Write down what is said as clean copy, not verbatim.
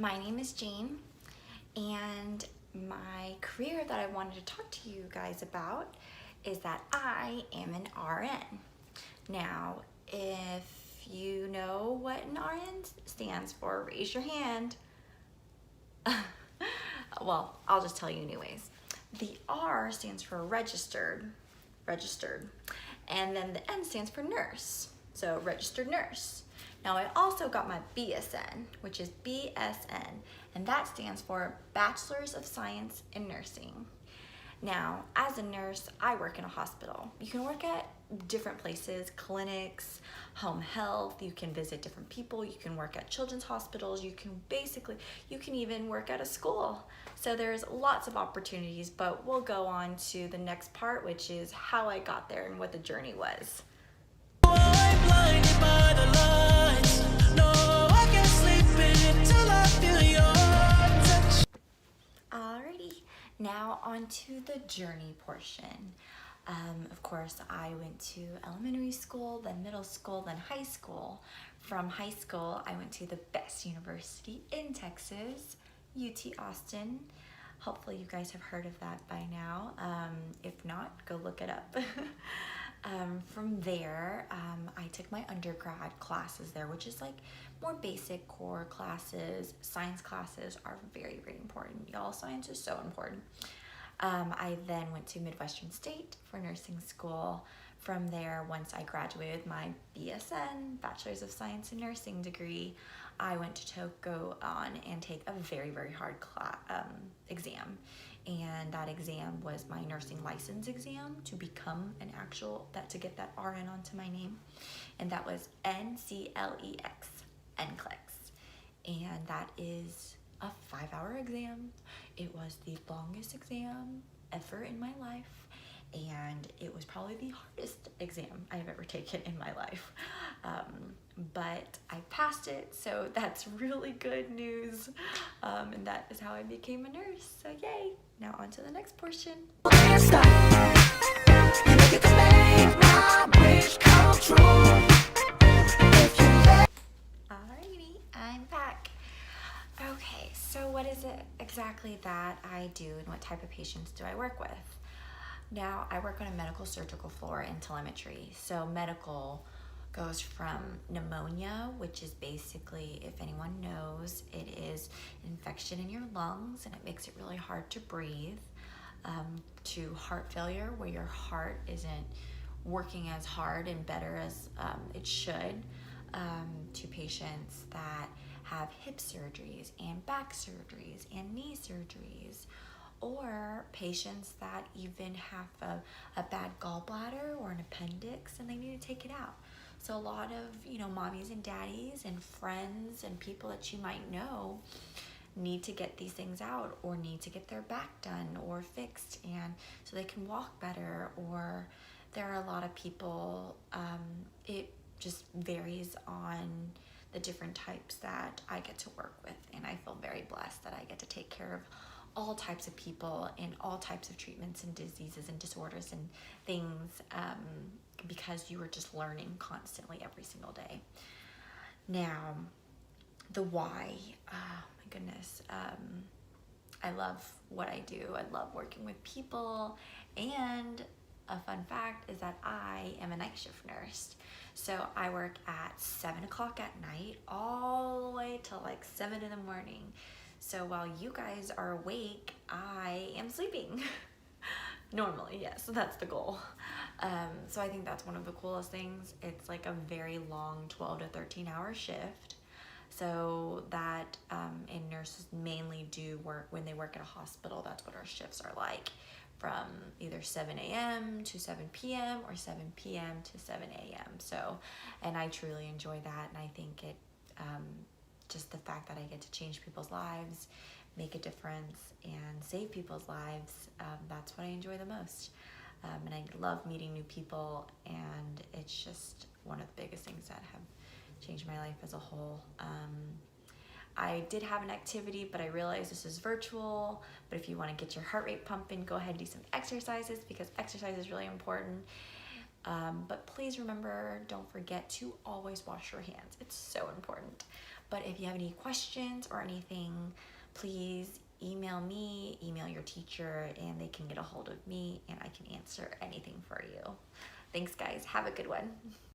My name is Jane, and my career that I wanted to talk to you guys about is that I am an RN. Now, if you know what an RN stands for, raise your hand. Well, I'll just tell you anyways. The R stands for registered, and then the N stands for nurse, so registered nurse. Now I also got my BSN, which is BSN, and that stands for Bachelor's of Science in Nursing. Now, as a nurse, I work in a hospital. You can work at different places, clinics, home health, you can visit different people, you can work at children's hospitals, you can even work at a school. So there's lots of opportunities, but we'll go on to the next part, which is how I got there and what the journey was. Alrighty, now on to the journey portion. Of course, I went to elementary school, then middle school, then high school. From high school, I went to the best university in Texas, UT Austin. Hopefully you guys have heard of that by now. If not, go look it up. From there, I took my undergrad classes there, which is like more basic core classes. Science classes are very, very important. Y'all, science is so important. I then went to Midwestern State for nursing school. From there, once I graduated with my BSN, Bachelor's of Science in Nursing degree, I went to go on and take a very, very hard exam. And that exam was my nursing license exam to become to get that RN onto my name. And that was NCLEX, NCLEX. And that is a 5-hour exam. It was the longest exam ever in my life, and it was probably the hardest exam I've ever taken in my life. But I passed it, so that's really good news. And that is how I became a nurse, so yay. Now on to the next portion. Alrighty, I'm back. Okay, so what is it exactly that I do and what type of patients do I work with? Now, I work on a medical surgical floor in telemetry. So medical goes from pneumonia, which is basically, if anyone knows, it is infection in your lungs and it makes it really hard to breathe, to heart failure, where your heart isn't working as hard and better as it should, to patients that have hip surgeries and back surgeries and knee surgeries, or patients that even have a bad gallbladder or an appendix and they need to take it out. So a lot of, mommies and daddies and friends and people that you might know need to get these things out or need to get their back done or fixed, and so they can walk better. Or there are a lot of people, it just varies on the different types that I get to work with, and I feel very blessed that I get to take care of all types of people in all types of treatments and diseases and disorders and things, because you are just learning constantly every single day. Now, the why, oh my goodness, I love what I do. I love working with people, and a fun fact is that I am a night shift nurse. So I work at 7 o'clock at night all the way till like 7 in the morning. So while you guys are awake, I am sleeping. Normally, yes, that's the goal. So I think that's one of the coolest things. It's like a very long 12 to 13 hour shift. So that, and nurses mainly do work when they work at a hospital. That's what our shifts are like, from either 7 a.m. to 7 p.m. or 7 p.m. to 7 a.m. So, and I truly enjoy that, and I think it, just the fact that I get to change people's lives, make a difference, and save people's lives, that's what I enjoy the most. And I love meeting new people, and it's just one of the biggest things that have changed my life as a whole. I did have an activity, but I realized this is virtual. But if you want to get your heart rate pumping, go ahead and do some exercises, because exercise is really important. But please remember, don't forget to always wash your hands. It's so important. But if you have any questions or anything, please email me, email your teacher, and they can get a hold of me and I can answer anything for you. Thanks guys, have a good one.